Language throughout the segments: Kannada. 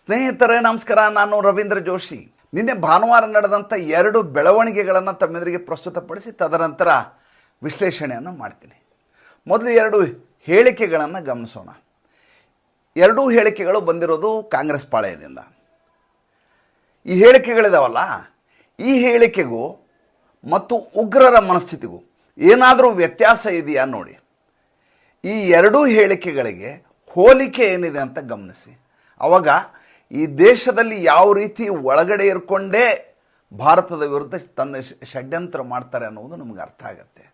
ಸ್ನೇಹಿತರೇ ನಮಸ್ಕಾರ. ನಾನು ರವೀಂದ್ರ ಜೋಶಿ. ನಿನ್ನೆ ಭಾನುವಾರ ನಡೆದಂಥ 2 ಬೆಳವಣಿಗೆಗಳನ್ನು ತಮ್ಮೆದುರಿಗೆ ಪ್ರಸ್ತುತಪಡಿಸಿ ತದನಂತರ ವಿಶ್ಲೇಷಣೆಯನ್ನು ಮಾಡ್ತೀನಿ. ಮೊದಲು 2 ಹೇಳಿಕೆಗಳನ್ನು ಗಮನಿಸೋಣ. 2 ಹೇಳಿಕೆಗಳು ಬಂದಿರೋದು ಕಾಂಗ್ರೆಸ್ ಪಾಳೆಯದಿಂದ. ಈ ಹೇಳಿಕೆಗಳಿದಾವಲ್ಲ, ಈ ಹೇಳಿಕೆಗೂ ಮತ್ತು ಉಗ್ರರ ಮನಸ್ಥಿತಿಗೂ ಏನಾದರೂ ವ್ಯತ್ಯಾಸ ಇದೆಯಾ ನೋಡಿ. ಈ 2 ಹೇಳಿಕೆಗಳಿಗೆ ಹೋಲಿಕೆ ಏನಿದೆ ಅಂತ ಗಮನಿಸಿ. ಆವಾಗ ಈ ದೇಶದಲ್ಲಿ ಯಾವ ರೀತಿ ಒಳಗಡೆ ಇರ್ಕೊಂಡೇ ಭಾರತದ ವಿರುದ್ಧ ತನ್ನ ಷಡ್ಯಂತ್ರ ಮಾಡ್ತಾರೆ ಅನ್ನೋದು ನಮಗೆ ಅರ್ಥ ಆಗುತ್ತೆ.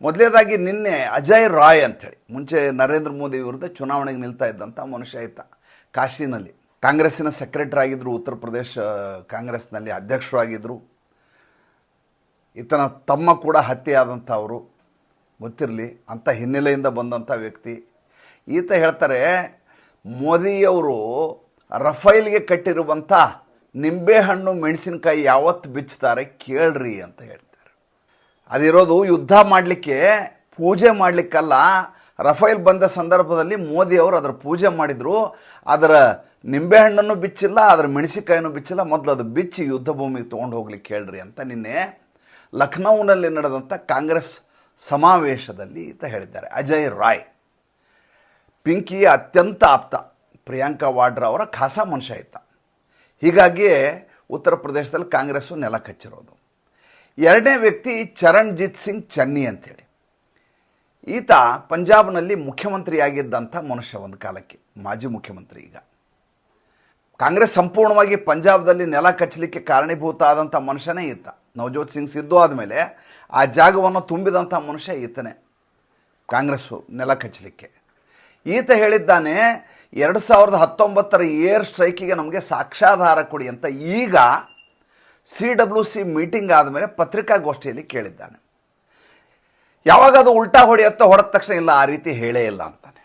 ಮೊದಲನೇದಾಗಿ ನಿನ್ನೆ ಅಜಯ್ ರಾಯ್ ಅಂಥೇಳಿ, ಮುಂಚೆ ನರೇಂದ್ರ ಮೋದಿ ವಿರುದ್ಧ ಚುನಾವಣೆಗೆ ನಿಲ್ತಾ ಇದ್ದಂಥ ಮನುಷ್ಯ ಈತ. ಕಾಶಿನಲ್ಲಿ ಕಾಂಗ್ರೆಸ್ಸಿನ ಸೆಕ್ರೆಟರಿ ಆಗಿದ್ದರು, ಉತ್ತರ ಪ್ರದೇಶ ಕಾಂಗ್ರೆಸ್ನಲ್ಲಿ ಅಧ್ಯಕ್ಷರು ಆಗಿದ್ದರು. ಈತನ ತಮ್ಮ ಕೂಡ ಹತ್ಯೆಯಾದಂಥವರು ಗೊತ್ತಿರಲಿ, ಅಂಥ ಹಿನ್ನೆಲೆಯಿಂದ ಬಂದಂಥ ವ್ಯಕ್ತಿ. ಈತ ಹೇಳ್ತಾರೆ, ಮೋದಿಯವರು ರಫೈಲ್ಗೆ ಕಟ್ಟಿರುವಂಥ ನಿಂಬೆಹಣ್ಣು ಮೆಣಸಿನಕಾಯಿ ಯಾವತ್ತು ಬಿಚ್ಚುತ್ತಾರೆ ಕೇಳ್ರಿ ಅಂತ ಹೇಳ್ತಾರೆ. ಅದಿರೋದು ಯುದ್ಧ ಮಾಡಲಿಕ್ಕೆ, ಪೂಜೆ ಮಾಡಲಿಕ್ಕಲ್ಲ. ರಫೈಲ್ ಬಂದ ಸಂದರ್ಭದಲ್ಲಿ ಮೋದಿಯವರು ಅದರ ಪೂಜೆ ಮಾಡಿದರು. ಅದರ ನಿಂಬೆಹಣ್ಣನ್ನು ಬಿಚ್ಚಿಲ್ಲ, ಅದರ ಮೆಣಸಿನಕಾಯಿನೂ ಬಿಚ್ಚಿಲ್ಲ. ಮೊದಲು ಅದು ಬಿಚ್ಚಿ ಯುದ್ಧ ಭೂಮಿಗೆ ತೊಗೊಂಡು ಹೋಗ್ಲಿಕ್ಕೆ ಕೇಳ್ರಿ ಅಂತ ನಿನ್ನೆ ಲಖನೌನಲ್ಲಿ ನಡೆದಂಥ ಕಾಂಗ್ರೆಸ್ ಸಮಾವೇಶದಲ್ಲಿ ಈತ ಹೇಳಿದ್ದಾರೆ. ಅಜಯ್ ರಾಯ್ ಪಿಂಕಿಯ ಅತ್ಯಂತ ಆಪ್ತ, ಪ್ರಿಯಾಂಕಾ ವಾಡ್ರಾ ಅವರ ಖಾಸಾ ಮನುಷ್ಯ ಈತ. ಹೀಗಾಗಿಯೇ ಉತ್ತರ ಪ್ರದೇಶದಲ್ಲಿ ಕಾಂಗ್ರೆಸ್ಸು ನೆಲ ಕಚ್ಚಿರೋದು. 2ನೇ ವ್ಯಕ್ತಿ ಚರಣ್ಜಿತ್ ಸಿಂಗ್ ಚನ್ನಿ ಅಂಥೇಳಿ. ಈತ ಪಂಜಾಬ್ನಲ್ಲಿ ಮುಖ್ಯಮಂತ್ರಿಯಾಗಿದ್ದಂಥ ಮನುಷ್ಯ, ಒಂದು ಕಾಲಕ್ಕೆ ಮಾಜಿ ಮುಖ್ಯಮಂತ್ರಿ. ಈಗ ಕಾಂಗ್ರೆಸ್ ಸಂಪೂರ್ಣವಾಗಿ ಪಂಜಾಬ್ದಲ್ಲಿ ನೆಲ ಕಚ್ಚಲಿಕ್ಕೆ ಕಾರಣೀಭೂತ ಆದಂಥ ಮನುಷ್ಯನೇ ಈತ. ನವಜೋತ್ ಸಿಂಗ್ ಸಿದ್ದು ಆದಮೇಲೆ ಆ ಜಾಗವನ್ನು ತುಂಬಿದಂಥ ಮನುಷ್ಯ ಈತನೇ, ಕಾಂಗ್ರೆಸ್ಸು ನೆಲ ಕಚ್ಚಲಿಕ್ಕೆ. ಈತ ಹೇಳಿದ್ದಾನೆ, 2019 ಏರ್ ಸ್ಟ್ರೈಕಿಗೆ ನಮಗೆ ಸಾಕ್ಷ್ಯಾಧಾರ ಕೊಡಿ ಅಂತ. ಈಗ CWC ಮೀಟಿಂಗ್ ಆದಮೇಲೆ ಪತ್ರಿಕಾಗೋಷ್ಠಿಯಲ್ಲಿ ಕೇಳಿದ್ದಾನೆ. ಯಾವಾಗ ಅದು ಉಲ್ಟಾ ಹೊಡೆಯುತ್ತೋ ಹೊಡೆದ ತಕ್ಷಣ ಇಲ್ಲ, ಆ ರೀತಿ ಹೇಳೇ ಇಲ್ಲ ಅಂತಾನೆ.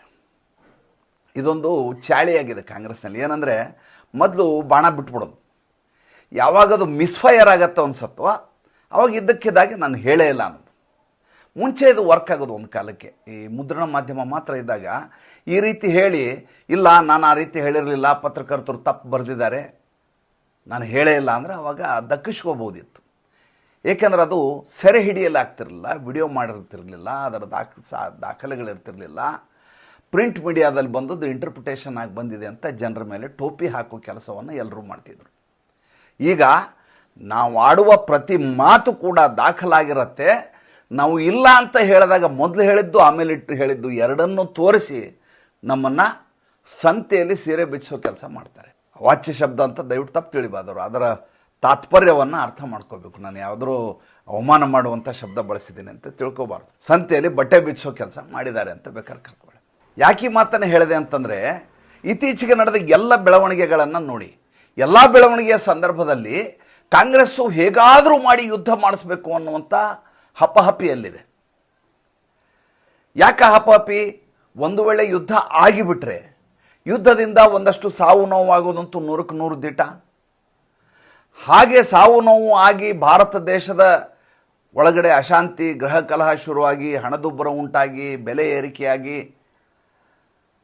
ಇದೊಂದು ಚಾಳಿಯಾಗಿದೆ ಕಾಂಗ್ರೆಸ್ನಲ್ಲಿ. ಏನಂದರೆ, ಮೊದಲು ಬಾಣ ಬಿಟ್ಬಿಡೋದು, ಯಾವಾಗ ಅದು ಮಿಸ್ಫೈರ್ ಆಗತ್ತೆ ಅನ್ಸತ್ತೋ ಅವಾಗ ಇದ್ದಕ್ಕಿದ್ದಾಗೆ ನಾನು ಹೇಳೇ ಇಲ್ಲ ಅನ್ನೋದು. ಮುಂಚೆ ಇದು ವರ್ಕ್ ಆಗೋದು ಒಂದು ಕಾಲಕ್ಕೆ. ಈ ಮುದ್ರಣ ಮಾಧ್ಯಮ ಮಾತ್ರ ಇದ್ದಾಗ ಈ ರೀತಿ ಹೇಳಿ, ಇಲ್ಲ ನಾನು ಆ ರೀತಿ ಹೇಳಿರಲಿಲ್ಲ, ಪತ್ರಕರ್ತರು ತಪ್ಪು ಬರೆದಿದ್ದಾರೆ, ನಾನು ಹೇಳೇ ಇಲ್ಲ ಅಂದರೆ ಅವಾಗ ದಕ್ಕಿಸ್ಕೋಬೋದಿತ್ತು. ಏಕೆಂದರೆ ಅದು ಸೆರೆ ಹಿಡಿಯಲಾಗ್ತಿರಲಿಲ್ಲ, ವಿಡಿಯೋ ಮಾಡಿರ್ತಿರಲಿಲ್ಲ, ಅದರ ದಾಖಲೆಗಳಿರ್ತಿರಲಿಲ್ಲ. ಪ್ರಿಂಟ್ ಮೀಡಿಯಾದಲ್ಲಿ ಬಂದದ್ದು ಇಂಟರ್ಪ್ರಿಟೇಷನ್ ಆಗಿ ಬಂದಿದೆ ಅಂತ ಜನರ ಮೇಲೆ ಟೋಪಿ ಹಾಕೋ ಕೆಲಸವನ್ನು ಎಲ್ಲರೂ ಮಾಡ್ತಿದ್ರು. ಈಗ ನಾವು ಆಡುವ ಪ್ರತಿ ಮಾತು ಕೂಡ ದಾಖಲಾಗಿರುತ್ತೆ. ನಾವು ಇಲ್ಲ ಅಂತ ಹೇಳಿದಾಗ ಮೊದಲು ಹೇಳಿದ್ದು ಆಮೇಲೆ ಇಟ್ಟು ಹೇಳಿದ್ದು ಎರಡನ್ನೂ ತೋರಿಸಿ ನಮ್ಮನ್ನು ಸಂತೆಯಲ್ಲಿ ಸೀರೆ ಬಿಚ್ಚಿಸೋ ಕೆಲಸ ಮಾಡ್ತಾರೆ. ವಾಚ್ಯ ಶಬ್ದ ಅಂತ ದಯವಿಟ್ಟು ತಪ್ಪು ತಿಳಿಬಾರ್ದವರು, ಅದರ ತಾತ್ಪರ್ಯವನ್ನು ಅರ್ಥ ಮಾಡ್ಕೋಬೇಕು. ನಾನು ಯಾವುದರೂ ಅವಮಾನ ಮಾಡುವಂಥ ಶಬ್ದ ಬಳಸಿದ್ದೀನಿ ಅಂತ ತಿಳ್ಕೊಬಾರ್ದು. ಸಂತೆಯಲ್ಲಿ ಬಟ್ಟೆ ಬಿಚ್ಚಿಸೋ ಕೆಲಸ ಮಾಡಿದ್ದಾರೆ ಅಂತ ಬೇಕಾದ್ರೆ ಕರ್ಕೊಳ್ಳಿ. ಯಾಕೆ ಈ ಮಾತನ್ನು ಹೇಳಿದೆ ಅಂತಂದರೆ, ಇತ್ತೀಚೆಗೆ ನಡೆದ ಎಲ್ಲ ಬೆಳವಣಿಗೆಗಳನ್ನು ನೋಡಿ. ಎಲ್ಲ ಬೆಳವಣಿಗೆಯ ಸಂದರ್ಭದಲ್ಲಿ ಕಾಂಗ್ರೆಸ್ಸು ಹೇಗಾದರೂ ಮಾಡಿ ಯುದ್ಧ ಮಾಡಿಸ್ಬೇಕು ಅನ್ನುವಂಥ ಹಪಹಪಿಯಲ್ಲಿದೆ. ಯಾಕೆ ಹಪಹಪಿ? ಒಂದು ವೇಳೆ ಯುದ್ಧ ಆಗಿಬಿಟ್ರೆ ಯುದ್ಧದಿಂದ ಒಂದಷ್ಟು ಸಾವು ನೋವು ಆಗೋದಂತೂ 100ಕ್ಕೆ 100 ದಿಟ. ಹಾಗೆ ಸಾವು ನೋವು ಆಗಿ ಭಾರತ ದೇಶದ ಒಳಗಡೆ ಅಶಾಂತಿ, ಗೃಹ ಕಲಹ ಶುರುವಾಗಿ, ಹಣದುಬ್ಬರ ಉಂಟಾಗಿ, ಬೆಲೆ ಏರಿಕೆಯಾಗಿ,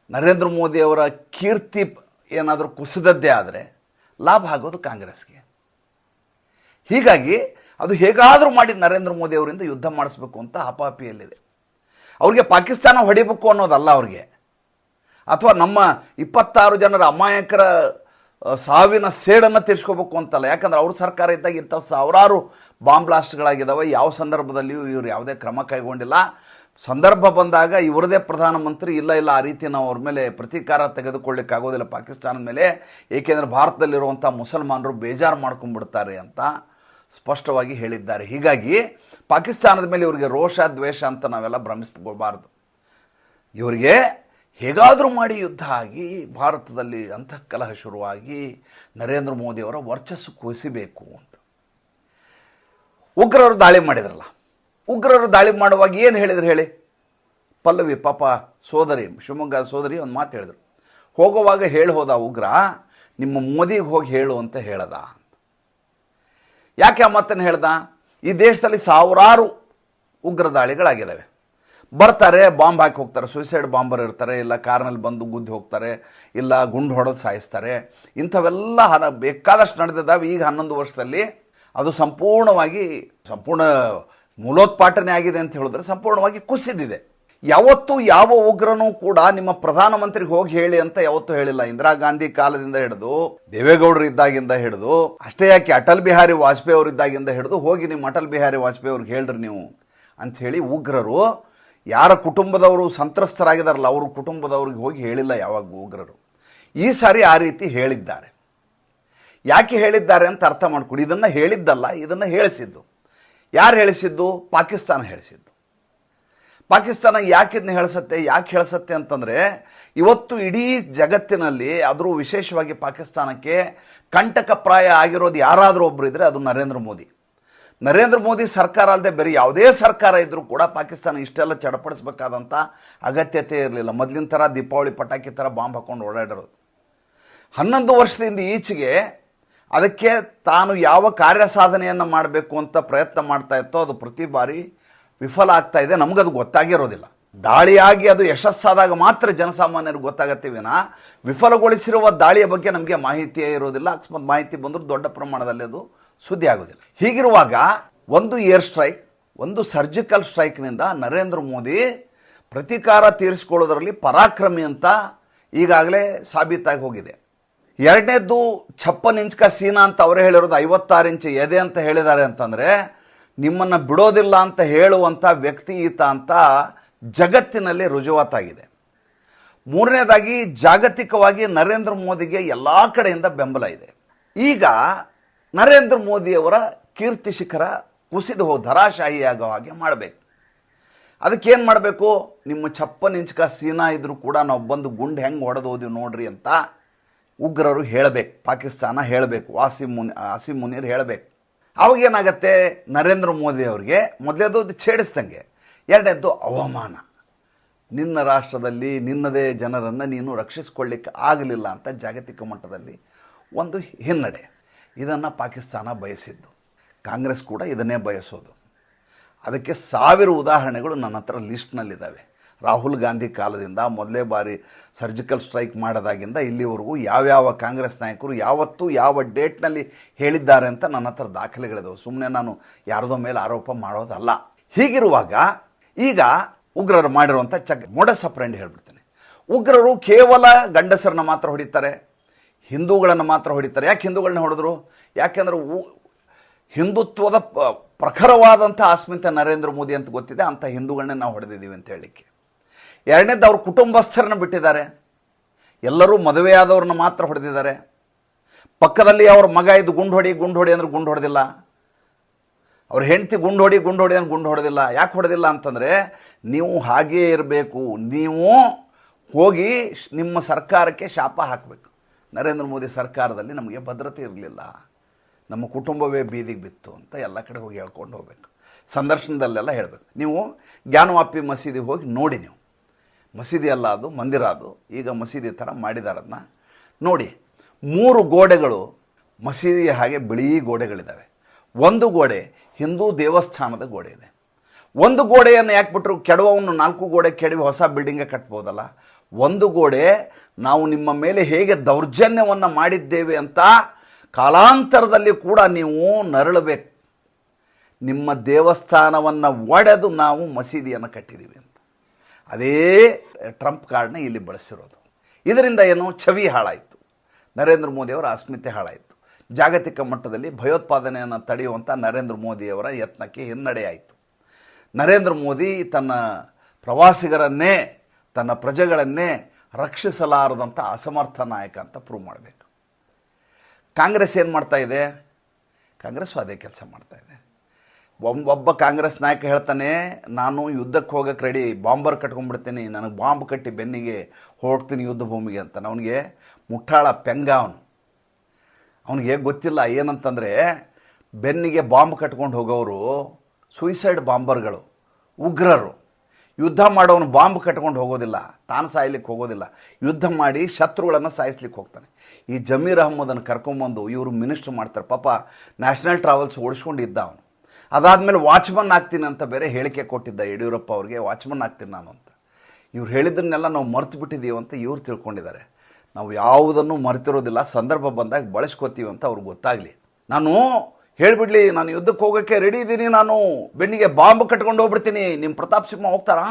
ನರೇಂದ್ರ ಮೋದಿಯವರ ಕೀರ್ತಿ ಏನಾದರೂ ಕುಸಿದದ್ದೇ ಆದರೆ ಲಾಭ ಆಗೋದು ಕಾಂಗ್ರೆಸ್ಗೆ. ಹೀಗಾಗಿ ಅದು ಹೇಗಾದರೂ ಮಾಡಿ ನರೇಂದ್ರ ಮೋದಿ ಅವರಿಂದ ಯುದ್ಧ ಮಾಡಿಸ್ಬೇಕು ಅಂತ ಹಪಾಪಿಯಲ್ಲಿದೆ. ಅವ್ರಿಗೆ ಪಾಕಿಸ್ತಾನ ಹೊಡಿಬೇಕು ಅನ್ನೋದಲ್ಲ ಅವ್ರಿಗೆ, ಅಥವಾ ನಮ್ಮ 26 ಜನರ ಅಮಾಯಕರ ಸಾವಿನ ಸೇಡನ್ನು ತೀರಿಸ್ಕೋಬೇಕು ಅಂತಲ್ಲ. ಯಾಕಂದ್ರೆ ಅವ್ರ ಸರ್ಕಾರ ಇದ್ದಾಗ ಇಂಥ ಸಾವಿರಾರು ಬಾಂಬ್ ಬ್ಲಾಸ್ಟ್ಗಳಾಗಿದ್ದಾವೆ. ಯಾವ ಸಂದರ್ಭದಲ್ಲಿಯೂ ಇವರು ಯಾವುದೇ ಕ್ರಮ ಕೈಗೊಂಡಿಲ್ಲ. ಸಂದರ್ಭ ಬಂದಾಗ ಇವರದೇ ಪ್ರಧಾನಮಂತ್ರಿ, ಇಲ್ಲ ಆ ರೀತಿ ನಾವು ಅವ್ರ ಮೇಲೆ ಪ್ರತೀಕಾರ ತೆಗೆದುಕೊಳ್ಳಿಕ್ಕೆ ಆಗೋದಿಲ್ಲ ಪಾಕಿಸ್ತಾನದ ಮೇಲೆ, ಏಕೆಂದರೆ ಭಾರತದಲ್ಲಿರುವಂಥ ಮುಸಲ್ಮಾನರು ಬೇಜಾರು ಮಾಡ್ಕೊಂಡ್ಬಿಡ್ತಾರೆ ಅಂತ ಸ್ಪಷ್ಟವಾಗಿ ಹೇಳಿದ್ದಾರೆ. ಹೀಗಾಗಿ ಪಾಕಿಸ್ತಾನದ ಮೇಲೆ ಇವರಿಗೆ ರೋಷ, ದ್ವೇಷ ಅಂತ ನಾವೆಲ್ಲ ಭ್ರಮಿಸ್ಕೊಳ್ಬಾರ್ದು. ಇವರಿಗೆ ಹೇಗಾದರೂ ಮಾಡಿ ಯುದ್ಧ ಆಗಿ, ಭಾರತದಲ್ಲಿ ಅಂತಃಕಲಹ ಶುರುವಾಗಿ, ನರೇಂದ್ರ ಮೋದಿಯವರ ವರ್ಚಸ್ಸು ಕುಸಿಬೇಕು ಅಂತ. ಉಗ್ರರು ದಾಳಿ ಮಾಡಿದ್ರಲ್ಲ, ಉಗ್ರರು ದಾಳಿ ಮಾಡುವಾಗ ಏನು ಹೇಳಿದ್ರು ಹೇಳಿ? ಪಲ್ಲವಿ ಪಾಪ ಸೋದರಿ, ಶಿವಮೊಗ್ಗ ಸೋದರಿ ಒಂದು ಮಾತು ಹೇಳಿದ್ರು. ಹೋಗುವಾಗ ಹೇಳಿ ಹೋದ ಉಗ್ರ, ನಿಮ್ಮ ಮೋದಿಗೆ ಹೋಗಿ ಹೇಳು ಅಂತ ಹೇಳ್ದ. ಯಾಕೆ ಆ ಮಾತನ್ನು ಹೇಳ್ದ? ಈ ದೇಶದಲ್ಲಿ ಸಾವಿರಾರು ಉಗ್ರ ದಾಳಿಗಳಾಗಿದ್ದಾವೆ. ಬರ್ತಾರೆ, ಬಾಂಬ್ ಹಾಕಿ ಹೋಗ್ತಾರೆ. ಸುಯಿಸೈಡ್ ಬಾಂಬರ್ ಇರ್ತಾರೆ, ಇಲ್ಲ ಕಾರ್ನಲ್ಲಿ ಬಂದು ಗುದ್ದಿ ಹೋಗ್ತಾರೆ, ಇಲ್ಲ ಗುಂಡು ಹೊಡೆದು ಸಾಯಿಸ್ತಾರೆ. ಇಂಥವೆಲ್ಲ ಬೇಕಾದಷ್ಟು ನಡೆದಿದ್ದಾವೆ. ಈಗ 11 ವರ್ಷದಲ್ಲಿ ಅದು ಸಂಪೂರ್ಣ ಮೂಲೋತ್ಪಾಟನೆ ಆಗಿದೆ ಅಂತ ಹೇಳಿದ್ರೆ ಸಂಪೂರ್ಣವಾಗಿ ಕುಸಿದಿದೆ. ಯಾವತ್ತೂ ಯಾವ ಉಗ್ರನೂ ಕೂಡ ನಿಮ್ಮ ಪ್ರಧಾನಮಂತ್ರಿಗೆ ಹೋಗಿ ಹೇಳಿ ಅಂತ ಯಾವತ್ತೂ ಹೇಳಿಲ್ಲ. ಇಂದಿರಾ ಗಾಂಧಿ ಕಾಲದಿಂದ ಹಿಡಿದು ದೇವೇಗೌಡರು ಇದ್ದಾಗಿಂದ ಹಿಡಿದು, ಅಷ್ಟೇ ಯಾಕೆ ಅಟಲ್ ಬಿಹಾರಿ ವಾಜಪೇಯಿ ಅವರು ಇದ್ದಾಗಿಂದ ಹಿಡಿದು ಹೋಗಿ ನಿಮ್ಮ ಅಟಲ್ ಬಿಹಾರಿ ವಾಜಪೇಯಿ ಅವ್ರಿಗೆ ಹೇಳ್ರಿ ನೀವು ಅಂಥೇಳಿ ಉಗ್ರರು ಯಾರ ಕುಟುಂಬದವರು ಸಂತ್ರಸ್ತರಾಗಿದ್ದಾರಲ್ಲ ಅವ್ರ ಕುಟುಂಬದವ್ರಿಗೆ ಹೋಗಿ ಹೇಳಿಲ್ಲ ಯಾವಾಗ ಉಗ್ರರು. ಈ ಸಾರಿ ಆ ರೀತಿ ಹೇಳಿದ್ದಾರೆ. ಯಾಕೆ ಹೇಳಿದ್ದಾರೆ ಅಂತ ಅರ್ಥ ಮಾಡ್ಕೊಡಿ. ಇದನ್ನು ಹೇಳಿದ್ದಲ್ಲ, ಇದನ್ನು ಹೇಳಿಸಿದ್ದು ಯಾರು ಹೇಳಿಸಿದ್ದು? ಪಾಕಿಸ್ತಾನ ಹೇಳಿಸಿದ್ದು. ಪಾಕಿಸ್ತಾನ ಯಾಕೆ ಹೇಳಿಸುತ್ತೆ ಅಂತಂದರೆ, ಇವತ್ತು ಇಡೀ ಜಗತ್ತಿನಲ್ಲಿ ಆದರೂ ವಿಶೇಷವಾಗಿ ಪಾಕಿಸ್ತಾನಕ್ಕೆ ಕಂಟಕಪ್ರಾಯ ಆಗಿರೋದು ಯಾರಾದರೂ ಒಬ್ಬರು ಇದ್ದರೆ ಅದು ನರೇಂದ್ರ ಮೋದಿ ಸರ್ಕಾರ ಅಲ್ಲದೆ ಬೇರೆ ಯಾವುದೇ ಸರ್ಕಾರ ಇದ್ದರೂ ಕೂಡ ಪಾಕಿಸ್ತಾನ ಇಷ್ಟೆಲ್ಲ ಚಡಪಡಿಸಬೇಕಾದಂಥ ಅಗತ್ಯತೆ ಇರಲಿಲ್ಲ. ಮೊದಲಿನ ಥರ ದೀಪಾವಳಿ ಪಟಾಕಿ ಥರ ಬಾಂಬ್ ಹಾಕ್ಕೊಂಡು ಓಡಾಡಿರೋದು. 11 ವರ್ಷದಿಂದ ಈಚೆಗೆ ಅದಕ್ಕೆ ತಾನು ಯಾವ ಕಾರ್ಯಸಾಧನೆಯನ್ನು ಮಾಡಬೇಕು ಅಂತ ಪ್ರಯತ್ನ ಮಾಡ್ತಾ ಇತ್ತೋ ಅದು ಪ್ರತಿ ಬಾರಿ ವಿಫಲ ಆಗ್ತಾ ಇದೆ. ನಮಗದು ಗೊತ್ತಾಗಿರೋದಿಲ್ಲ. ದಾಳಿಯಾಗಿ ಅದು ಯಶಸ್ಸಾದಾಗ ಮಾತ್ರ ಜನಸಾಮಾನ್ಯರಿಗೆ ಗೊತ್ತಾಗತ್ತೆ ವಿನ ವಿಫಲಗೊಳಿಸಿರುವ ದಾಳಿಯ ಬಗ್ಗೆ ನಮಗೆ ಮಾಹಿತಿಯೇ ಇರೋದಿಲ್ಲ. ಅಕಸ್ಮಾತ್ ಮಾಹಿತಿ ಬಂದರೂ ದೊಡ್ಡ ಪ್ರಮಾಣದಲ್ಲಿ ಅದು ಸುದ್ದಿ ಆಗೋದಿಲ್ಲ. ಹೀಗಿರುವಾಗ ಒಂದು ಏರ್ ಸ್ಟ್ರೈಕ್, ಒಂದು ಸರ್ಜಿಕಲ್ ಸ್ಟ್ರೈಕ್ನಿಂದ ನರೇಂದ್ರ ಮೋದಿ ಪ್ರತೀಕಾರ ತೀರಿಸಿಕೊಳ್ಳೋದರಲ್ಲಿ ಪರಾಕ್ರಮಿ ಅಂತ ಈಗಾಗಲೇ ಸಾಬೀತಾಗಿ ಹೋಗಿದೆ. ಎರಡನೇದ್ದು 56 ಇಂಚ್ ಸೀನಾ ಅಂತ ಅವರೇ ಹೇಳಿರೋದು 56 ಇಂಚ್ ಎದೆ ಅಂತ ಹೇಳಿದ್ದಾರೆ. ಅಂತಂದರೆ ನಿಮ್ಮನ್ನು ಬಿಡೋದಿಲ್ಲ ಅಂತ ಹೇಳುವಂಥ ವ್ಯಕ್ತಿ ಈತ ಅಂತ ಜಗತ್ತಿನಲ್ಲಿ ರುಜುವಾತಾಗಿದೆ. ಮೂರನೇದಾಗಿ ಜಾಗತಿಕವಾಗಿ ನರೇಂದ್ರ ಮೋದಿಗೆ ಎಲ್ಲ ಕಡೆಯಿಂದ ಬೆಂಬಲ ಇದೆ. ಈಗ ನರೇಂದ್ರ ಮೋದಿಯವರ ಕೀರ್ತಿ ಶಿಖರ ಕುಸಿದು ಧರಾಶಾಹಿಯಾಗೋ ಹಾಗೆ ಮಾಡಬೇಕು. ಅದಕ್ಕೇನು ಮಾಡಬೇಕು? ನಿಮ್ಮ 56 ಇಂಚ್ ಸೀನಾ ಇದ್ರೂ ಕೂಡ ನಾವು ಬಂದು ಗುಂಡು ಹೆಂಗೆ ಹೊಡೆದು ಹೋದಿವಿ ನೋಡ್ರಿ ಅಂತ ಉಗ್ರರು ಹೇಳಬೇಕು. ಪಾಕಿಸ್ತಾನ ಹೇಳಬೇಕು, ಆಸಿಮ್ ಮುನೀರ್ ಹೇಳಬೇಕು. ಅವಾಗೇನಾಗತ್ತೆ? ನರೇಂದ್ರ ಮೋದಿ ಅವರಿಗೆ ಮೊದಲೇದು ಛೇಡಿಸ್ದಂಗೆ, ಎರಡನೇದ್ದು ಅವಮಾನ. ನಿನ್ನ ರಾಷ್ಟ್ರದಲ್ಲಿ ನಿನ್ನದೇ ಜನರನ್ನು ನೀನು ರಕ್ಷಿಸ್ಕೊಳ್ಳಿಕ್ಕೆ ಆಗಲಿಲ್ಲ ಅಂತ ಜಾಗತಿಕ ಮಟ್ಟದಲ್ಲಿ ಒಂದು ಹಿನ್ನಡೆ. ಇದನ್ನು ಪಾಕಿಸ್ತಾನ ಬಯಸಿದ್ದು, ಕಾಂಗ್ರೆಸ್ ಕೂಡ ಇದನ್ನೇ ಬಯಸೋದು. ಅದಕ್ಕೆ 1000 ಉದಾಹರಣೆಗಳು ನನ್ನ ಹತ್ರ ಲಿಸ್ಟ್ನಲ್ಲಿದ್ದಾವೆ. ರಾಹುಲ್ ಗಾಂಧಿ ಕಾಲದಿಂದ ಮೊದಲೇ ಬಾರಿ ಸರ್ಜಿಕಲ್ ಸ್ಟ್ರೈಕ್ ಮಾಡೋದಾಗಿಂದ ಇಲ್ಲಿವರೆಗೂ ಯಾವ್ಯಾವ ಕಾಂಗ್ರೆಸ್ ನಾಯಕರು ಯಾವತ್ತೂ ಯಾವ ಡೇಟ್ನಲ್ಲಿ ಹೇಳಿದ್ದಾರೆ ಅಂತ ನನ್ನ ಹತ್ರ ದಾಖಲೆಗಳಿದಾವೆ. ಸುಮ್ಮನೆ ನಾನು ಯಾರದೋ ಮೇಲೆ ಆರೋಪ ಮಾಡೋದಲ್ಲ. ಹೀಗಿರುವಾಗ ಈಗ ಉಗ್ರರು ಮಾಡಿರುವಂಥ ಮೊಡಸ್ ಆಪರೆಂಡಿ ಹೇಳ್ಬಿಡ್ತೇನೆ. ಉಗ್ರರು ಕೇವಲ ಗಂಡಸರನ್ನ ಮಾತ್ರ ಹೊಡಿತಾರೆ, ಹಿಂದೂಗಳನ್ನು ಮಾತ್ರ ಹೊಡಿತಾರೆ. ಯಾಕೆ ಹಿಂದೂಗಳನ್ನ ಹೊಡೆದ್ರು? ಯಾಕೆಂದ್ರೆ ಹಿಂದುತ್ವದ ಪ್ರಖರವಾದಂಥ ಆಸ್ಮಿತೆ ನರೇಂದ್ರ ಮೋದಿ ಅಂತ ಗೊತ್ತಿದೆ, ಅಂಥ ಹಿಂದೂಗಳನ್ನೇ ನಾವು ಹೊಡೆದಿದ್ದೀವಿ ಅಂತ ಹೇಳಲಿಕ್ಕೆ. ಎರಡನೇದು ಅವ್ರ ಕುಟುಂಬಸ್ಥರನ್ನ ಬಿಟ್ಟಿದ್ದಾರೆ. ಎಲ್ಲರೂ ಮದುವೆಯಾದವ್ರನ್ನ ಮಾತ್ರ ಹೊಡೆದಿದ್ದಾರೆ. ಪಕ್ಕದಲ್ಲಿ ಅವ್ರ ಮಗ ಇದು ಗುಂಡು ಹೊಡಿ ಅಂದ್ರೆ ಗುಂಡು ಹೊಡೆದಿಲ್ಲ. ಅವ್ರ ಹೆಂಡತಿ ಗುಂಡು ಹೊಡಿ ಅಂದ್ರೆ ಗುಂಡು ಹೊಡೆದಿಲ್ಲ. ಯಾಕೆ ಹೊಡೆದಿಲ್ಲ ಅಂತಂದರೆ, ನೀವು ಹಾಗೇ ಇರಬೇಕು, ನೀವು ಹೋಗಿ ನಿಮ್ಮ ಸರ್ಕಾರಕ್ಕೆ ಶಾಪ ಹಾಕಬೇಕು. ನರೇಂದ್ರ ಮೋದಿ ಸರ್ಕಾರದಲ್ಲಿ ನಮಗೆ ಭದ್ರತೆ ಇರಲಿಲ್ಲ, ನಮ್ಮ ಕುಟುಂಬವೇ ಬೀದಿಗೆ ಬಿತ್ತು ಅಂತ ಎಲ್ಲ ಕಡೆ ಹೋಗಿ ಹೇಳ್ಕೊಂಡು ಹೋಗ್ಬೇಕು. ಸಂದರ್ಶನದಲ್ಲೆಲ್ಲ ಹೇಳಬೇಕು. ನೀವು ಜ್ಞಾನವಾಪಿ ಮಸೀದಿ ಹೋಗಿ ನೋಡಿ. ನೀವು ಮಸೀದಿ ಅಲ್ಲ, ಅದು ಮಂದಿರ. ಅದು ಈಗ ಮಸೀದಿ ಥರ ಮಾಡಿದಾರದನ್ನ ನೋಡಿ. 3 ಗೋಡೆಗಳು ಮಸೀದಿಯ ಹಾಗೆ ಬಿಳಿ ಗೋಡೆಗಳಿದ್ದಾವೆ. ಒಂದು ಗೋಡೆ ಹಿಂದೂ ದೇವಸ್ಥಾನದ ಗೋಡೆ ಇದೆ. ಒಂದು ಗೋಡೆಯನ್ನು ಯಾಕೆ ಬಿಟ್ಟರು? ಕೆಡವವನ್ನು 4 ಗೋಡೆ ಕೆಡವಿ ಹೊಸ ಬಿಲ್ಡಿಂಗೇ ಕಟ್ಬೋದಲ್ಲ. ಒಂದು ಗೋಡೆ ನಾವು ನಿಮ್ಮ ಮೇಲೆ ಹೇಗೆ ದೌರ್ಜನ್ಯವನ್ನು ಮಾಡಿದ್ದೇವೆ ಅಂತ ಕಾಲಾಂತರದಲ್ಲಿ ಕೂಡ ನೀವು ನರಳಬೇಕು. ನಿಮ್ಮ ದೇವಸ್ಥಾನವನ್ನು ಒಡೆದು ನಾವು ಮಸೀದಿಯನ್ನು ಕಟ್ಟಿದ್ದೀವಿ ಅಂತ. ಅದೇ ಟ್ರಂಪ್ ಕಾರ್ಡ್ನ ಇಲ್ಲಿ ಬಳಸಿರೋದು. ಇದರಿಂದ ಏನು? ಛವಿ ಹಾಳಾಯಿತು, ನರೇಂದ್ರ ಮೋದಿಯವರ ಅಸ್ಮಿತೆ ಹಾಳಾಯಿತು. ಜಾಗತಿಕ ಮಟ್ಟದಲ್ಲಿ ಭಯೋತ್ಪಾದನೆಯನ್ನು ತಡೆಯುವಂಥ ನರೇಂದ್ರ ಮೋದಿಯವರ ಯತ್ನಕ್ಕೆ ಹಿನ್ನಡೆಯಾಯಿತು. ನರೇಂದ್ರ ಮೋದಿ ತನ್ನ ಪ್ರವಾಸಿಗರನ್ನೇ, ತನ್ನ ಪ್ರಜೆಗಳನ್ನೇ ರಕ್ಷಿಸಲಾರದಂಥ ಅಸಮರ್ಥ ನಾಯಕ ಅಂತ ಪ್ರೂವ್ ಮಾಡಬೇಕು. ಕಾಂಗ್ರೆಸ್ ಏನು ಮಾಡ್ತಾ ಇದೆ? ಕಾಂಗ್ರೆಸ್ಸು ಅದೇ ಕೆಲಸ ಮಾಡ್ತಾ ಇದೆ. ಒಬ್ಬ ಕಾಂಗ್ರೆಸ್ ನಾಯಕ ಹೇಳ್ತಾನೆ, ನಾನು ಯುದ್ಧಕ್ಕೆ ಹೋಗೋಕ್ಕೆ ರೆಡಿ, ಬಾಂಬರ್ ಕಟ್ಕೊಂಡ್ಬಿಡ್ತೀನಿ, ನನಗೆ ಬಾಂಬ್ ಕಟ್ಟಿ ಬೆನ್ನಿಗೆ ಹೊರಡ್ತೀನಿ ಯುದ್ಧ ಭೂಮಿಗೆ ಅಂತ. ಅವನಿಗೆ ಮುಟ್ಟಾಳ ಪೆಂಗ. ಅವನಿಗೆ ಗೊತ್ತಿಲ್ಲ ಏನಂತಂದರೆ, ಬೆನ್ನಿಗೆ ಬಾಂಬ್ ಕಟ್ಕೊಂಡು ಹೋಗೋರು ಸುಯಿಸೈಡ್ ಬಾಂಬರ್ಗಳು, ಉಗ್ರರು. ಯುದ್ಧ ಮಾಡೋನು ಬಾಂಬ್ ಕಟ್ಕೊಂಡು ಹೋಗೋದಿಲ್ಲ, ತಾನು ಸಾಯ್ಲಿಕ್ಕೆ ಹೋಗೋದಿಲ್ಲ, ಯುದ್ಧ ಮಾಡಿ ಶತ್ರುಗಳನ್ನು ಸಾಯಿಸ್ಲಿಕ್ಕೆ ಹೋಗ್ತಾನೆ. ಈ ಜಮೀರ್ ಅಹಮ್ಮದನ್ನು ಕರ್ಕೊಂಬಂದು ಇವರು ಮಿನಿಸ್ಟ್ರ್ ಮಾಡ್ತಾರೆ. ಪಾಪ ನ್ಯಾಷನಲ್ ಟ್ರಾವೆಲ್ಸ್ ಓಡಿಸ್ಕೊಂಡಿದ್ದ ಅವನು. ಅದಾದಮೇಲೆ ವಾಚ್ಮನ್ ಆಗ್ತೀನಿ ಅಂತ ಬೇರೆ ಹೇಳಿಕೆ ಕೊಟ್ಟಿದ್ದ ಯಡಿಯೂರಪ್ಪ ಅವ್ರಿಗೆ, ವಾಚ್ಮನ್ ಆಗ್ತೀನಿ ನಾನು ಅಂತ. ಇವ್ರು ಹೇಳಿದ್ದನ್ನೆಲ್ಲ ನಾವು ಮರ್ತು ಬಿಟ್ಟಿದ್ದೀವಿ ಅಂತ ಇವ್ರು ತಿಳ್ಕೊಂಡಿದ್ದಾರೆ. ನಾವು ಯಾವುದನ್ನು ಮರೆತಿರೋದಿಲ್ಲ, ಸಂದರ್ಭ ಬಂದಾಗ ಬಳಸ್ಕೋತೀವಿ ಅಂತ ಅವ್ರಿಗೆ ಗೊತ್ತಾಗಲಿ. ನಾನು ಹೇಳಿಬಿಡ್ಲಿ, ನಾನು ಯುದ್ಧಕ್ಕೆ ಹೋಗೋಕ್ಕೆ ರೆಡಿ ಇದ್ದೀನಿ, ನಾನು ಬೆನ್ನಿಗೆ ಬಾಂಬ್ ಕಟ್ಕೊಂಡು ಹೋಗ್ಬಿಡ್ತೀನಿ, ನಿಮ್ಮ ಪ್ರತಾಪ್ ಸಿಂಹ ಹೋಗ್ತಾರಾ?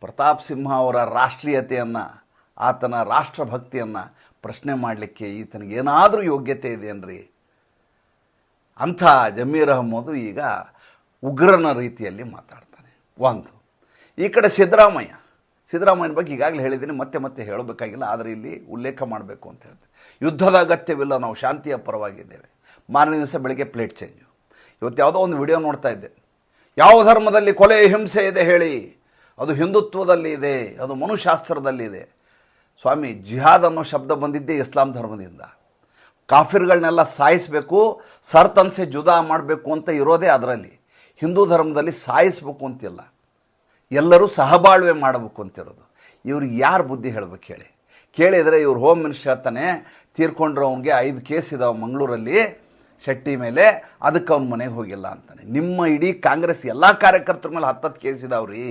ಪ್ರತಾಪ್ ಸಿಂಹ ಅವರ ರಾಷ್ಟ್ರೀಯತೆಯನ್ನು, ಆತನ ರಾಷ್ಟ್ರಭಕ್ತಿಯನ್ನು ಪ್ರಶ್ನೆ ಮಾಡಲಿಕ್ಕೆ ಈತನಿಗೆ ಏನಾದರೂ ಯೋಗ್ಯತೆ ಇದೆಯೇನ್ರಿ? ಅಂಥ ಜಮೀರ್ ಅಹಮ್ಮದು ಈಗ ಉಗ್ರನ ರೀತಿಯಲ್ಲಿ ಮಾತಾಡ್ತಾನೆ. ಒಂದು ಈ ಕಡೆ ಸಿದ್ದರಾಮಯ್ಯನ ಬಗ್ಗೆ ಈಗಾಗಲೇ ಹೇಳಿದ್ದೀನಿ, ಮತ್ತೆ ಮತ್ತೆ ಹೇಳಬೇಕಾಗಿಲ್ಲ, ಆದರೆ ಇಲ್ಲಿ ಉಲ್ಲೇಖ ಮಾಡಬೇಕು ಅಂತ ಹೇಳ್ತೀನಿ. ಯುದ್ಧದ ಅಗತ್ಯವಿಲ್ಲ, ನಾವು ಶಾಂತಿಯ ಪರವಾಗಿದ್ದೇವೆ. ಮಾರನೇ ದಿವಸ ಬೆಳಗ್ಗೆ ಪ್ಲೇಟ್ ಚೇಂಜು. ಇವತ್ತು ಯಾವುದೋ ಒಂದು ವಿಡಿಯೋ ನೋಡ್ತಾ ಇದ್ದೆ, ಯಾವ ಧರ್ಮದಲ್ಲಿ ಕೊಲೆ ಹಿಂಸೆ ಇದೆ ಹೇಳಿ, ಅದು ಹಿಂದುತ್ವದಲ್ಲಿ ಇದೆ, ಅದು ಮನುಶಾಸ್ತ್ರದಲ್ಲಿ ಇದೆ. ಸ್ವಾಮಿ, ಜಿಹಾದ್ ಅನ್ನೋ ಶಬ್ದ ಬಂದಿದ್ದೇ ಇಸ್ಲಾಂ ಧರ್ಮದಿಂದ. ಕಾಫಿರ್ಗಳನ್ನೆಲ್ಲ ಸಾಯಿಸಬೇಕು, ಸರ್ತನ್ಸೆ ಜುದಾ ಮಾಡಬೇಕು ಅಂತ ಇರೋದೇ ಅದರಲ್ಲಿ. ಹಿಂದೂ ಧರ್ಮದಲ್ಲಿ ಸಾಯಿಸಬೇಕು ಅಂತಿಲ್ಲ, ಎಲ್ಲರೂ ಸಹಬಾಳ್ವೆ ಮಾಡಬೇಕು ಅಂತಿರೋದು. ಇವ್ರಿಗೆ ಯಾರು ಬುದ್ಧಿ ಹೇಳಬೇಕು ಹೇಳಿ? ಕೇಳಿದರೆ ಇವ್ರು ಹೋಮ್ ಮಿನಿಸ್ಟರ್ ಹೇಳ್ತಾನೆ, ತೀರ್ಕೊಂಡ್ರೆ ಅವ್ನಿಗೆ 5 ಕೇಸ್ ಇದಾವೆ ಮಂಗಳೂರಲ್ಲಿ ಶೆಟ್ಟಿ ಮೇಲೆ, ಅದಕ್ಕೆ ಅವ್ನ ಮನೆಗೆ ಹೋಗಿಲ್ಲ ಅಂತಾನೆ. ನಿಮ್ಮ ಇಡೀ ಕಾಂಗ್ರೆಸ್ ಎಲ್ಲ ಕಾರ್ಯಕರ್ತರ ಮೇಲೆ 10 ಕೇಸ್ ಇದಾವ್ರಿ.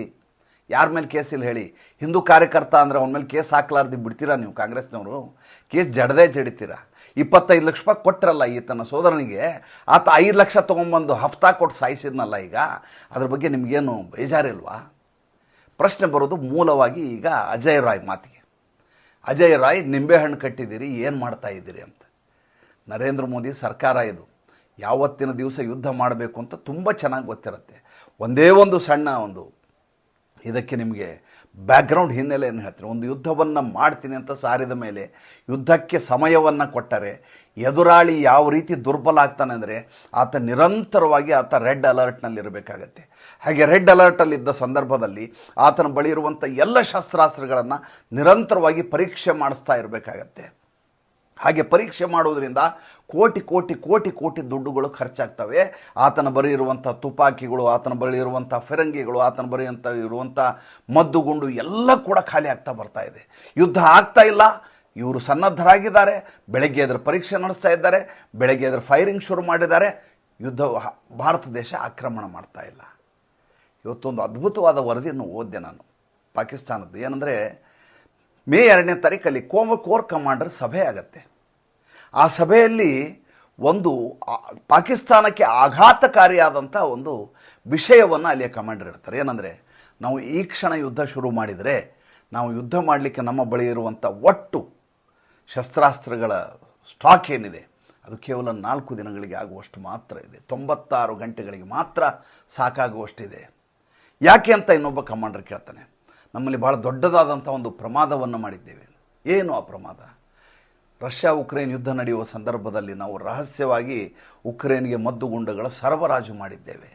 ಯಾರ ಮೇಲೆ ಕೇಸ್ ಇಲ್ಲ ಹೇಳಿ? ಹಿಂದೂ ಕಾರ್ಯಕರ್ತ ಅಂದರೆ ಅವನ ಮೇಲೆ ಕೇಸ್ ಹಾಕ್ಲಾರ್ದು ಬಿಡ್ತೀರಾ ನೀವು ಕಾಂಗ್ರೆಸ್ನವರು? ಕೇಸ್ ಜಡಿತೀರಾ. 25 ಲಕ್ಷ ರೂಪಾಯಿ ಕೊಟ್ಟರಲ್ಲ ಈತನ ಸೋದರನಿಗೆ, ಆತ 5 ಲಕ್ಷ ತೊಗೊಂಬಂದು ಹಫ್ತಾ ಕೊಟ್ಟು ಸಾಯಿಸಿದ್ನಲ್ಲ. ಈಗ ಅದ್ರ ಬಗ್ಗೆ ನಿಮಗೇನು ಬೇಜಾರಿಲ್ವಾ? ಪ್ರಶ್ನೆ ಬರೋದು ಮೂಲವಾಗಿ ಈಗ ಅಜಯ್ ರಾಯ್ ಮಾತಿಗೆ. ಅಜಯ್ ರಾಯ್ ನಿಂಬೆಹಣ್ಣು ಕಟ್ಟಿದ್ದೀರಿ, ಏನು ಮಾಡ್ತಾ ಇದ್ದೀರಿ ಅಂತ. ನರೇಂದ್ರ ಮೋದಿ ಸರ್ಕಾರ ಇದು ಯಾವತ್ತಿನ ದಿವಸ ಯುದ್ಧ ಮಾಡಬೇಕು ಅಂತ ತುಂಬ ಚೆನ್ನಾಗಿ ಗೊತ್ತಿರುತ್ತೆ. ಒಂದೇ ಒಂದು ಸಣ್ಣ ಇದಕ್ಕೆ ನಿಮಗೆ ಬ್ಯಾಕ್ಗ್ರೌಂಡ್ ಹಿನ್ನೆಲೆಯನ್ನು ಹೇಳ್ತೀನಿ. ಒಂದು ಯುದ್ಧವನ್ನು ಮಾಡ್ತೀನಿ ಅಂತ ಸಾರಿದ ಮೇಲೆ ಯುದ್ಧಕ್ಕೆ ಸಮಯವನ್ನು ಕೊಟ್ಟರೆ ಎದುರಾಳಿ ಯಾವ ರೀತಿ ದುರ್ಬಲ ಆಗ್ತಾನೆ ಅಂದರೆ, ಆತ ನಿರಂತರವಾಗಿ ರೆಡ್ ಅಲರ್ಟ್ನಲ್ಲಿರಬೇಕಾಗತ್ತೆ. ಹಾಗೆ ರೆಡ್ ಅಲರ್ಟಲ್ಲಿದ್ದ ಸಂದರ್ಭದಲ್ಲಿ ಆತನ ಬಳಿ ಇರುವಂಥ ಎಲ್ಲ ಶಸ್ತ್ರಾಸ್ತ್ರಗಳನ್ನು ನಿರಂತರವಾಗಿ ಪರೀಕ್ಷೆ ಮಾಡಿಸ್ತಾ ಇರಬೇಕಾಗತ್ತೆ. ಹಾಗೆ ಪರೀಕ್ಷೆ ಮಾಡೋದ್ರಿಂದ ಕೋಟಿ ಕೋಟಿ ಕೋಟಿ ಕೋಟಿ ದುಡ್ಡುಗಳು ಖರ್ಚಾಗ್ತವೆ. ಆತನ ಬಳಿ ಇರುವಂಥ ತುಪಾಕಿಗಳು, ಆತನ ಬಳಿ ಇರುವಂಥ ಫಿರಂಗಿಗಳು, ಆತನ ಬಳಿ ಇರುವಂಥ ಮದ್ದುಗುಂಡು ಎಲ್ಲ ಕೂಡ ಖಾಲಿ ಆಗ್ತಾ ಬರ್ತಾ ಇದೆ. ಯುದ್ಧ ಆಗ್ತಾ ಇಲ್ಲ, ಇವರು ಸನ್ನದ್ಧರಾಗಿದ್ದಾರೆ. ಬೆಳಗ್ಗೆ ಅದರ ಪರೀಕ್ಷೆ ನಡೆಸ್ತಾ ಇದ್ದಾರೆ, ಬೆಳಗ್ಗೆ ಅದರ ಫೈರಿಂಗ್ ಶುರು ಮಾಡಿದ್ದಾರೆ. ಯುದ್ಧ ಭಾರತ ದೇಶ ಆಕ್ರಮಣ ಮಾಡ್ತಾ ಇಲ್ಲ. ಇವತ್ತೊಂದು ಅದ್ಭುತವಾದ ವರದಿಯನ್ನು ಓದಿದೆ ನಾನು ಪಾಕಿಸ್ತಾನದ್ದು. ಏನಂದರೆ, ಮೇ 2ನೇ ತಾರೀಕಲ್ಲಿ ಕೋರ್ ಕಮಾಂಡರ್ ಸಭೆ ಆಗತ್ತೆ. ಆ ಸಭೆಯಲ್ಲಿ ಒಂದು ಪಾಕಿಸ್ತಾನಕ್ಕೆ ಆಘಾತಕಾರಿಯಾದಂಥ ಒಂದು ವಿಷಯವನ್ನು ಅಲ್ಲಿಯ ಕಮಾಂಡರ್ ಇರ್ತಾರೆ. ಏನಂದರೆ, ನಾವು ಈ ಕ್ಷಣ ಯುದ್ಧ ಶುರು ಮಾಡಿದರೆ ನಾವು ಯುದ್ಧ ಮಾಡಲಿಕ್ಕೆ ನಮ್ಮ ಬಳಿ ಇರುವಂಥ ಒಟ್ಟು ಶಸ್ತ್ರಾಸ್ತ್ರಗಳ ಸ್ಟಾಕ್ ಏನಿದೆ ಅದು ಕೇವಲ 4 ದಿನಗಳಿಗೆ ಆಗುವಷ್ಟು ಮಾತ್ರ ಇದೆ, 96 ಗಂಟೆಗಳಿಗೆ ಮಾತ್ರ ಸಾಕಾಗುವಷ್ಟಿದೆ. ಯಾಕೆ ಅಂತ ಇನ್ನೊಬ್ಬ ಕಮಾಂಡರ್ ಕೇಳ್ತಾನೆ. ನಮ್ಮಲ್ಲಿ ಭಾಳ ದೊಡ್ಡದಾದಂಥ ಒಂದು ಪ್ರಮಾದವನ್ನು ಮಾಡಿದ್ದೇವೆ. ಏನು ಆ ಪ್ರಮಾದ? ರಷ್ಯಾ ಉಕ್ರೇನ್ ಯುದ್ಧ ನಡೆಯುವ ಸಂದರ್ಭದಲ್ಲಿ ನಾವು ರಹಸ್ಯವಾಗಿ ಉಕ್ರೇನ್ಗೆ ಮದ್ದುಗುಂಡುಗಳ ಸರಬರಾಜು ಮಾಡಿದ್ದೇವೆ.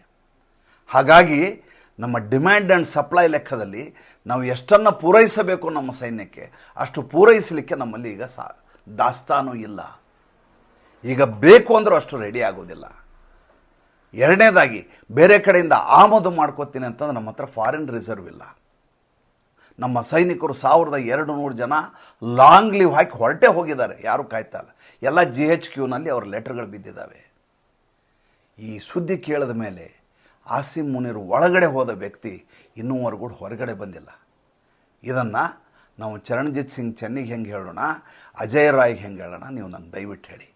ಹಾಗಾಗಿ ನಮ್ಮ ಡಿಮ್ಯಾಂಡ್ ಆ್ಯಂಡ್ ಸಪ್ಲೈ ಲೆಕ್ಕದಲ್ಲಿ ನಾವು ಎಷ್ಟನ್ನು ಪೂರೈಸಬೇಕು ನಮ್ಮ ಸೈನ್ಯಕ್ಕೆ ಅಷ್ಟು ಪೂರೈಸಲಿಕ್ಕೆ ನಮ್ಮಲ್ಲಿ ಈಗ ದಾಸ್ತಾನು ಇಲ್ಲ. ಈಗ ಬೇಕು ಅಂದರೂ ಅಷ್ಟು ರೆಡಿ ಆಗೋದಿಲ್ಲ. ಎರಡನೇದಾಗಿ, ಬೇರೆ ಕಡೆಯಿಂದ ಆಮದು ಮಾಡ್ಕೋತೀನಿ ಅಂತಂದ್ರೆ ನಮ್ಮ ಹತ್ರ ಫಾರಿನ್ ರಿಸರ್ವ್ ಇಲ್ಲ. ನಮ್ಮ ಸೈನಿಕರು 1200 ಜನ ಲಾಂಗ್ ಲೀವ್ ಹಾಕಿ ಹೊರಟೇ ಹೋಗಿದ್ದಾರೆ, ಯಾರೂ ಕಾಯ್ತಾ ಇಲ್ಲ. ಎಲ್ಲ GHQನಲ್ಲಿ ಅವರ ಲೆಟರ್ಗಳು ಬಿದ್ದಿದ್ದಾವೆ. ಈ ಸುದ್ದಿ ಕೇಳಿದ ಮೇಲೆ ಆಸಿಮ್ ಮುನೀರ್ ಒಳಗಡೆ ಹೋದ ವ್ಯಕ್ತಿ ಇನ್ನೂವರೆಗೂ ಹೊರಗಡೆ ಬಂದಿಲ್ಲ. ಇದನ್ನು ನಾವು ಚರಣ್ಜಿತ್ ಸಿಂಗ್ ಚೆನ್ನಿಗೆ ಹೆಂಗೆ ಹೇಳೋಣ, ಅಜಯ್ ರಾಯ್ಗೆ ಹೆಂಗೆ ಹೇಳೋಣ, ನೀವು ನನಗೆ ದಯವಿಟ್ಟು ಹೇಳಿ.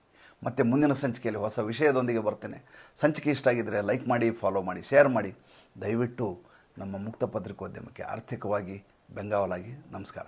ಮತ್ತು ಮುಂದಿನ ಸಂಚಿಕೆಯಲ್ಲಿ ಹೊಸ ವಿಷಯದೊಂದಿಗೆ ಬರ್ತೇನೆ. ಸಂಚಿಕೆ ಇಷ್ಟ ಆಗಿದ್ದರೆ ಲೈಕ್ ಮಾಡಿ, ಫಾಲೋ ಮಾಡಿ, ಶೇರ್ ಮಾಡಿ. ದಯವಿಟ್ಟು ನಮ್ಮ ಮುಕ್ತ ಪತ್ರಿಕೋದ್ಯಮಕ್ಕೆ ಆರ್ಥಿಕವಾಗಿ ಬೆಂಗಾವಲಾಗಿ. ನಮಸ್ಕಾರ.